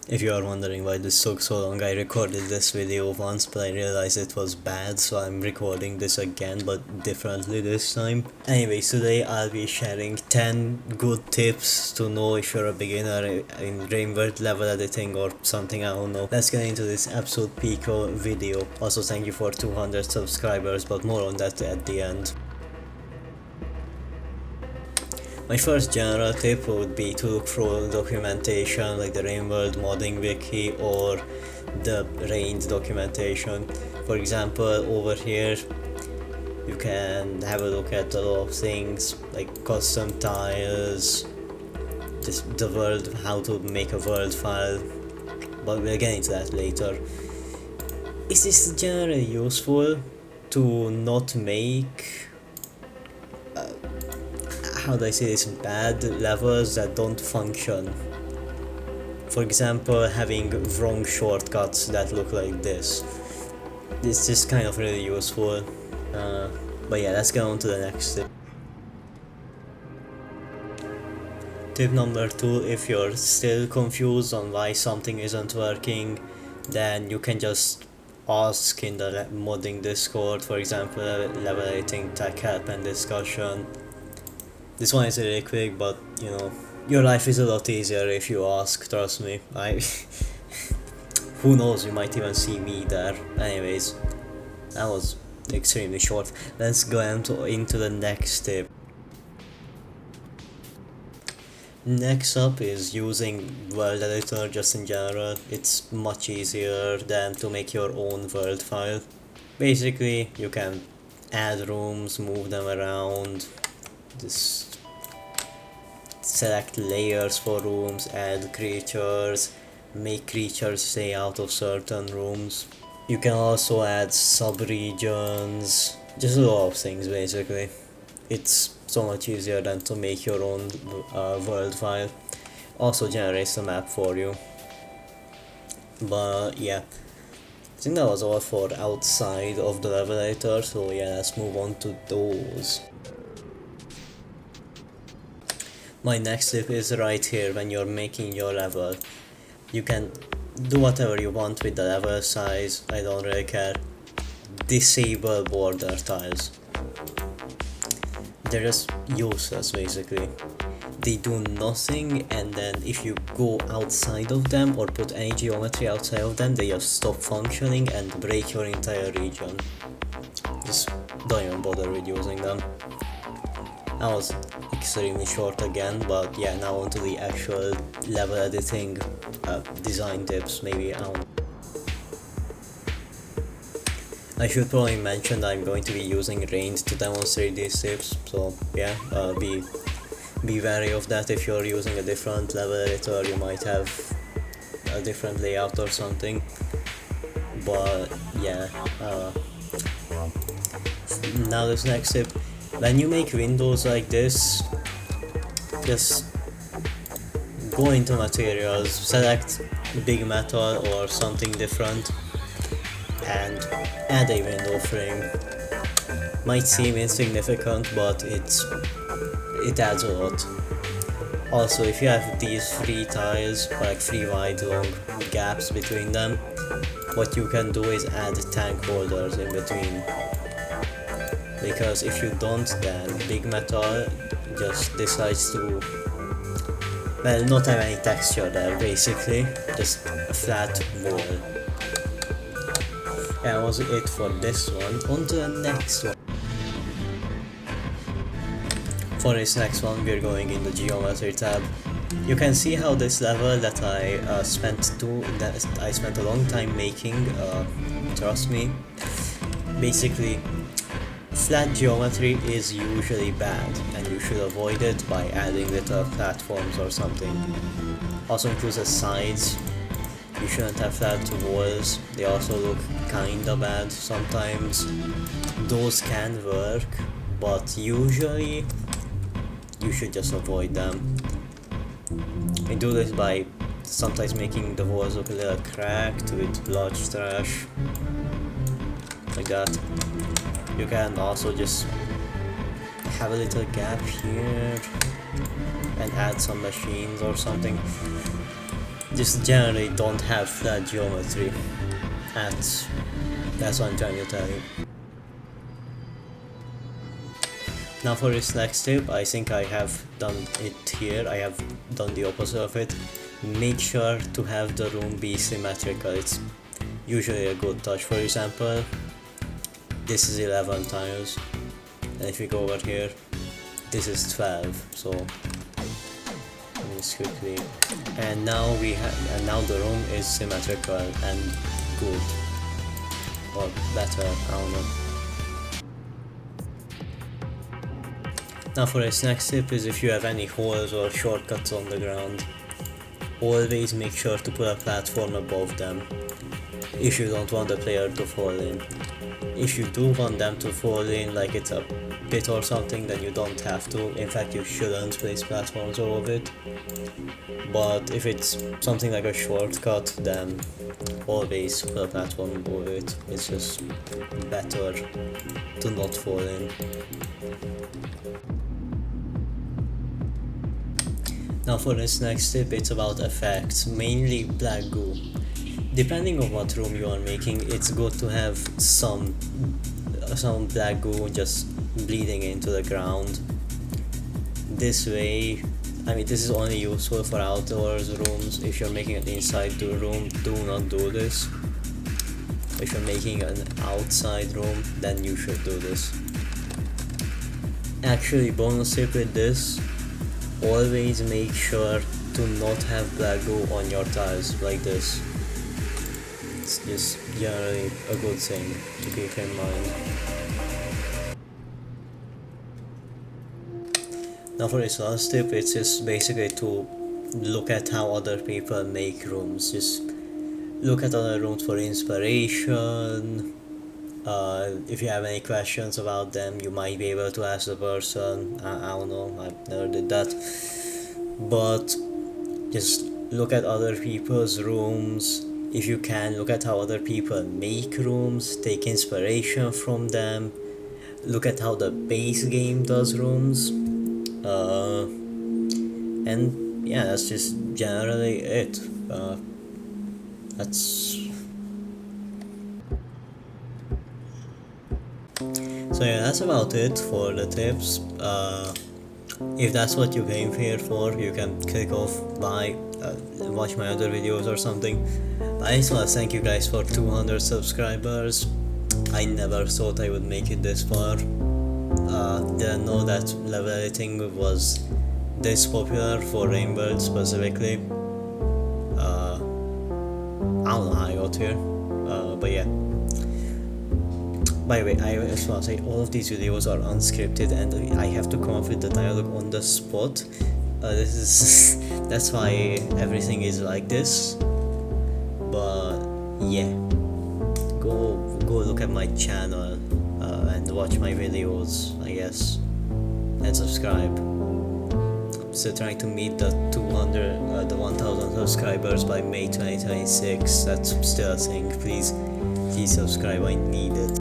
If you are wondering why this took so long, I recorded this video once but I realized it was bad, so I'm recording this again but differently this time. Anyways, today I'll be sharing 10 good tips to know if you're a beginner in Rainworld level editing or something, I don't know. Let's get into this episode Pico video. Also thank you for 200 subscribers, but more on that at the end. My first general tip would be to look through documentation like the Rainworld modding wiki or the Rained documentation. For example, over here you can have a look at a lot of things like custom tiles, just the world, how to make a world file, but we'll get into that later. Is this generally useful to not make how do I say this, bad levels that don't function? For example, having wrong shortcuts that look like this. This is kind of really useful. But yeah, let's go on to the next tip. Tip number 2, if you're still confused on why something isn't working, then you can just ask in the modding Discord, for example, level editing tech help and discussion. This one is really quick, but you know, your life is a lot easier if you ask, trust me. Who knows, you might even see me there. Anyways, that was extremely short. Let's go into the next tip. Next up is using world editor just in general. It's much easier than to make your own world file. Basically, you can add rooms, move them around, just select layers for rooms, add creatures, make creatures stay out of certain rooms. You can also add sub-regions, just a lot of things basically. It's so much easier than to make your own world file. Also generates a map for you. But yeah, I think that was all for outside of the level editor, so yeah, let's move on to those. My next tip is right here. When you're making your level, you can do whatever you want with the level size, I don't really care. Disable border tiles. They're just useless basically. They do nothing, and then if you go outside of them or put any geometry outside of them, they just stop functioning and break your entire region. Just don't even bother with using them. That was extremely short again, but yeah, now onto the actual level editing design tips. Maybe I should probably mention that I'm going to be using Rained to demonstrate these tips, so yeah, be wary of that. If you're using a different level editor, you might have a different layout or something, but yeah. Now this next tip. When you make windows like this, just go into materials, select big metal or something different, and add a window frame. Might seem insignificant, but it adds a lot. Also, if you have these 3 tiles, like 3 wide long gaps between them, what you can do is add tank holders in between. Because if you don't, then big metal just decides to, well, not have any texture there basically, just a flat wall. Yeah, that was it for this one. On to the next one. For this next one, we're going in the geometry tab. You can see how this level that I spent a long time making, trust me. Basically, flat geometry is usually bad, and you should avoid it by adding little platforms or something. Also includes the sides. You shouldn't have flat walls, they also look kinda bad sometimes. Those can work, but usually you should just avoid them. I do this by sometimes making the walls look a little cracked with large trash, like that. You can also just have a little gap here and add some machines or something. just generally don't have flat geometry. That's what I'm trying to tell you. Now for this next tip, I think I have done it here. I have done the opposite of it. Make sure to have the room be symmetrical. It's usually a good touch. For example, this is 11 tiles, and if we go over here, this is 12. So just quickly, and now the room is symmetrical and good, or better, I don't know. Now for this next tip is, if you have any holes or shortcuts on the ground, always make sure to put a platform above them if you don't want the player to fall in. If you do want them to fall in, like it's a pit or something, then you don't have to. In fact, you shouldn't place platforms above it. But if it's something like a shortcut, then always put a platform above it. It's just better to not fall in. Now for this next tip, it's about effects, mainly black goo. Depending on what room you are making, it's good to have some black goo just bleeding into the ground. This way, I mean, this is only useful for outdoors rooms. If you're making an inside room, do not do this. If you're making an outside room, then you should do this. Actually, bonus tip with this, always make sure to not have black goo on your tiles like this. It's just generally a good thing to keep in mind. Now for this last tip, it's just basically to look at how other people make rooms. Just look at other rooms for inspiration. If you have any questions about them, you might be able to ask the person. I don't know, I never did that. But just look at other people's rooms. If you can, look at how other people make rooms, take inspiration from them, look at how the base game does rooms, and yeah, that's just generally it. So yeah, that's about it for the tips. If that's what you came here for, you can click off by watch my other videos or something. I just want to thank you guys for 200 subscribers. I never thought I would make it this far. Didn't know that level editing was this popular for Rainbow specifically. I don't know how I got here, but yeah. By the way, I just want to say all of these videos are unscripted and I have to come up with the dialogue on the spot. That's why everything is like this. But yeah, go look at my channel and watch my videos, I guess, and subscribe. Still trying to meet the 1000 subscribers by May 2026. That's still a thing. Please subscribe. I need it.